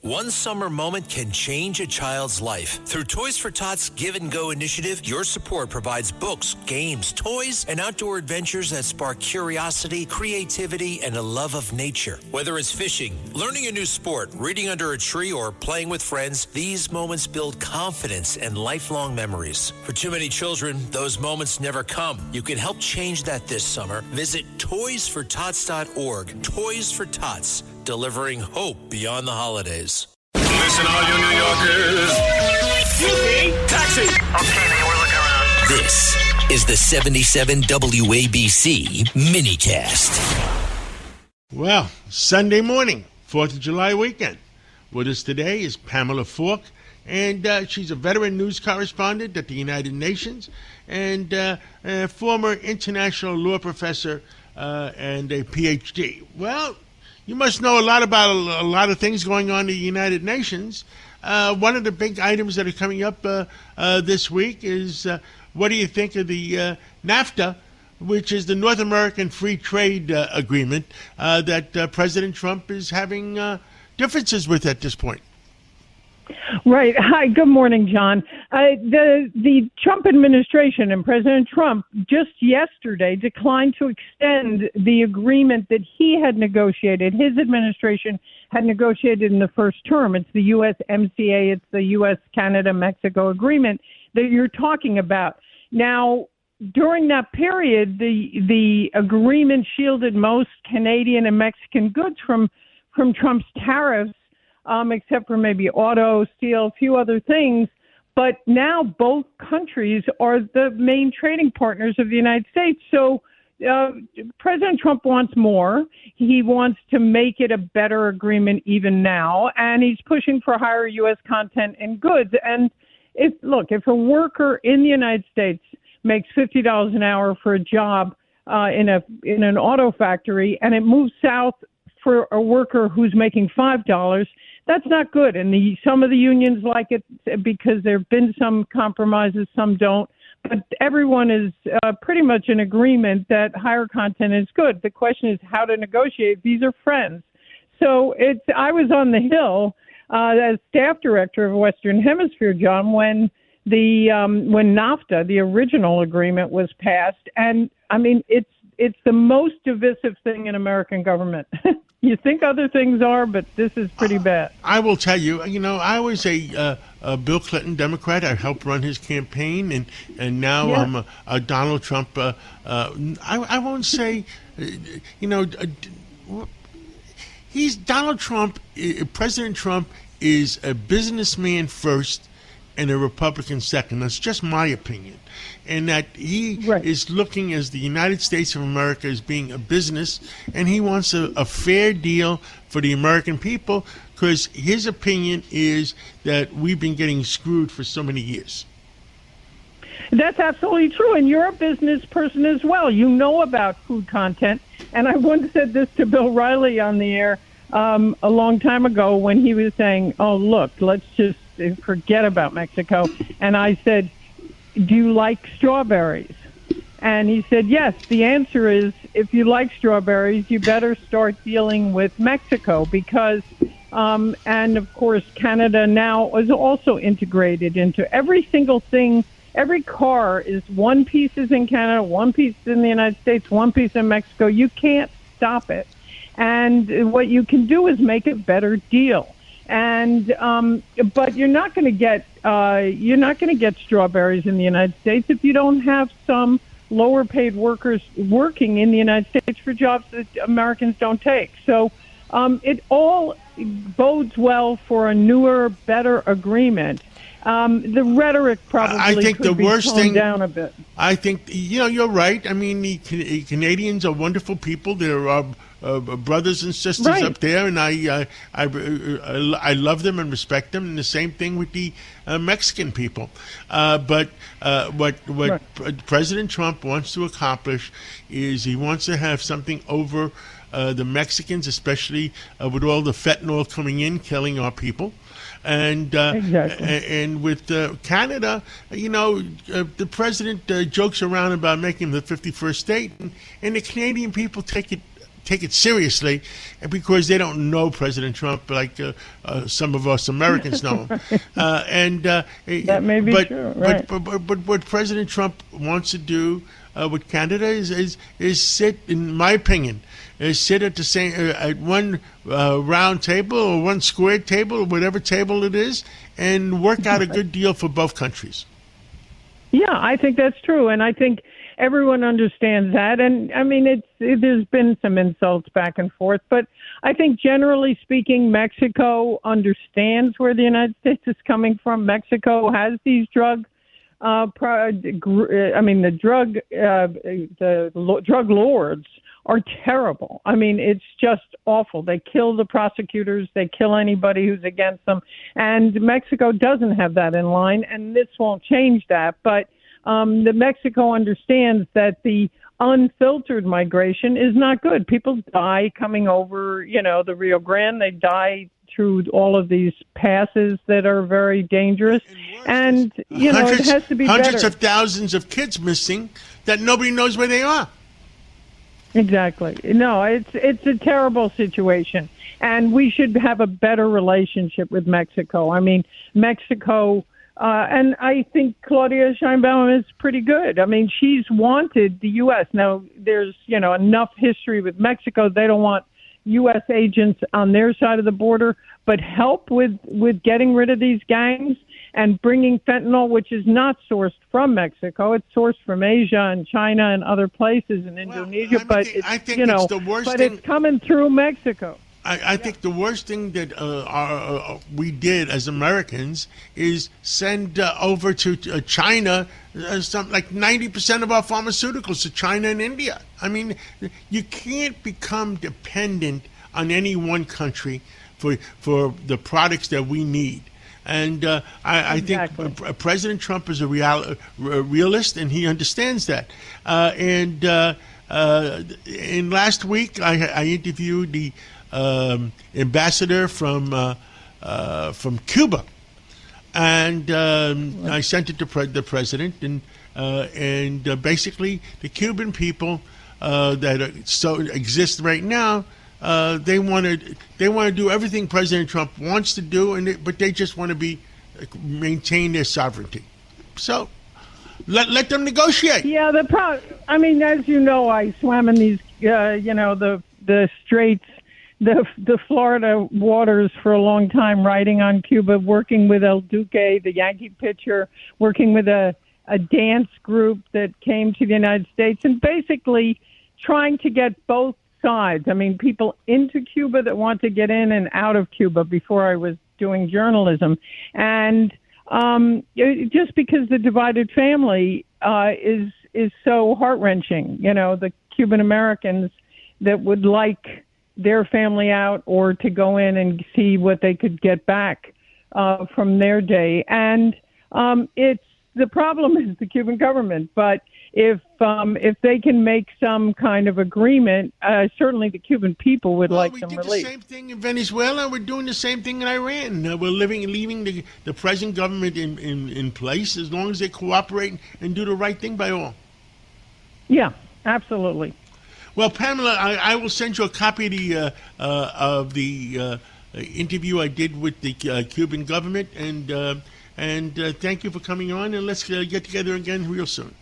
One summer moment can change a child's life. Through Toys for Tots Give and Go initiative, your support provides books, games, toys, and outdoor adventures that spark curiosity, creativity, and a love of nature. Whether it's fishing, learning a new sport, reading under a tree, or playing with friends, these moments build confidence and lifelong memories. For too many children, those moments never come. You can help change that this summer. Visit toysfortots.org. Toys for Tots, delivering hope beyond the holidays. Listen, all you New Yorkers. Excuse me. Taxi. Okay, man, we're looking around. This is the 77 WABC minicast. Well, Sunday morning, 4th of July weekend. With us today is Pamela Falk, and she's a veteran news correspondent at the United Nations and a former international law professor and a PhD. Well, you must know a lot about a lot of things going on in the United Nations. One of the big items that are coming up this week is what do you think of the NAFTA, which is the North American Free Trade Agreement that President Trump is having differences with at this point? Right. Hi. Good morning, John. The Trump administration and President Trump just yesterday declined to extend the agreement that he had negotiated. His administration had negotiated in the first term. It's the USMCA. It's the U.S., Canada, Mexico agreement that you're talking about. Now, during that period, the agreement shielded most Canadian and Mexican goods from Trump's tariffs. Except for maybe auto, steel, a few other things. But now both countries are the main trading partners of the United States. So President Trump wants more. He wants to make it a better agreement even now. And he's pushing for higher U.S. content in goods. And if a worker in the United States makes $50 an hour for a job in an auto factory and it moves south for a worker who's making $5, that's not good. And some of the unions like it because there have been some compromises, some don't. But everyone is pretty much in agreement that higher content is good. The question is how to negotiate. These are friends. So I was on the Hill as staff director of Western Hemisphere, John, when when NAFTA, the original agreement, was passed. And I mean, it's the most divisive thing in American government. You think other things are, but this is pretty bad. I will tell you, I was a Bill Clinton Democrat. I helped run his campaign, and now I'm a Donald Trump. I won't say, he's Donald Trump. President Trump is a businessman first and a Republican second. That's just my opinion. And that he is looking as the United States of America as being a business, and he wants a fair deal for the American people because his opinion is that we've been getting screwed for so many years. That's absolutely true, and you're a business person as well. You know about food content, and I once said this to Bill Riley on the air a long time ago when he was saying, oh, look, let's just forget about Mexico. And I said, do you like strawberries? And he said, yes. The answer is, if you like strawberries, you better start dealing with Mexico because, and of course, Canada now is also integrated into every single thing. Every car is one piece is in Canada, one piece is in the United States, one piece in Mexico. You can't stop it. And what you can do is make a better deal. And but you're not going to get strawberries in the United States if you don't have some lower paid workers working in the United States for jobs that Americans don't take. So it all bodes well for a newer, better agreement. The rhetoric probably could be toned down a bit. I think you're right. I mean, the Canadians are wonderful people. They're brothers and sisters up there, and I love them and respect them. And the same thing with the Mexican people. But what President Trump wants to accomplish is he wants to have something over the Mexicans, especially with all the fentanyl coming in, killing our people. And and with Canada, the president jokes around about making the 51st state, and the Canadian people take take it seriously, because they don't know President Trump like some of us Americans know him. That may be true, right? But what President Trump wants to do with Canada is sit, in my opinion, sit at the same at one round table or one square table or whatever table it is, and work out a good deal for both countries. Yeah, I think that's true, and I think everyone understands that. And I mean, there's been some insults back and forth, but I think generally speaking, Mexico understands where the United States is coming from. Mexico has these drug the drug lords are terrible. I mean, it's just awful. They kill the prosecutors. They kill anybody who's against them. And Mexico doesn't have that in line, and this won't change that. But the Mexico understands that the unfiltered migration is not good. People die coming over, the Rio Grande. They die through all of these passes that are very dangerous. And, it has to be hundreds better. of thousands of kids missing that nobody knows where they are. Exactly. No, it's a terrible situation. And we should have a better relationship with Mexico. I mean, Mexico, and I think Claudia Sheinbaum is pretty good. I mean, she's wanted the U.S. Now, there's, enough history with Mexico. They don't want U.S. agents on their side of the border, but help with getting rid of these gangs and bringing fentanyl, which is not sourced from Mexico. It's sourced from Asia and China and other places in Indonesia. I think it's the worst thing. It's coming through Mexico. I think the worst thing that we did as Americans is send over to China something like 90% of our pharmaceuticals to China and India. I mean, you can't become dependent on any one country for the products that we need. And I think President Trump is a realist, and he understands that. And last week, I interviewed the ambassador from Cuba, and I sent it to the president, and basically the Cuban people that exist right now, they want to do everything President Trump wants to do, but they just want to maintain their sovereignty. So let them negotiate. Yeah, I mean, as you know, I swam in these, the straits. The Florida waters for a long time, writing on Cuba, working with El Duque, the Yankee pitcher, working with a dance group that came to the United States, and basically trying to get both sides. I mean, people into Cuba that want to get in and out of Cuba before I was doing journalism. And just because the divided family is so heart-wrenching, the Cuban Americans that would like their family out or to go in and see what they could get back from their day. And the problem is the Cuban government. But if they can make some kind of agreement, certainly the Cuban people would like some relief. We did the same thing in Venezuela. We're doing the same thing in Iran. We're leaving the present government in place as long as they cooperate and do the right thing by all. Yeah, absolutely. Well, Pamela, I will send you a copy of the interview I did with the Cuban government, and thank you for coming on, and let's get together again real soon.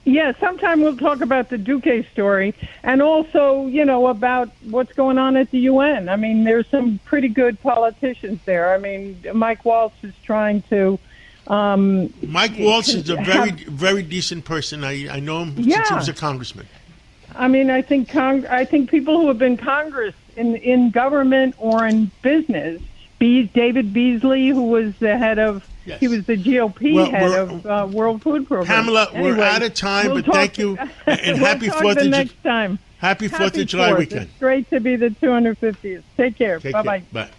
Yeah, sometime we'll talk about the Duque story, and also, about what's going on at the UN. I mean, there's some pretty good politicians there. I mean, Mike Waltz is trying to... Mike Waltz is a very decent person. I know him since he was a congressman. I mean, I think people who have been Congress in government or in business, David Beasley, who was the head of, he was the GOP head of World Food Program. Pamela, anyway, we're out of time, but thank you, and happy 4th of next time. Happy 4th of July weekend. It's great to be the 250th. Take care. Bye-bye. Bye.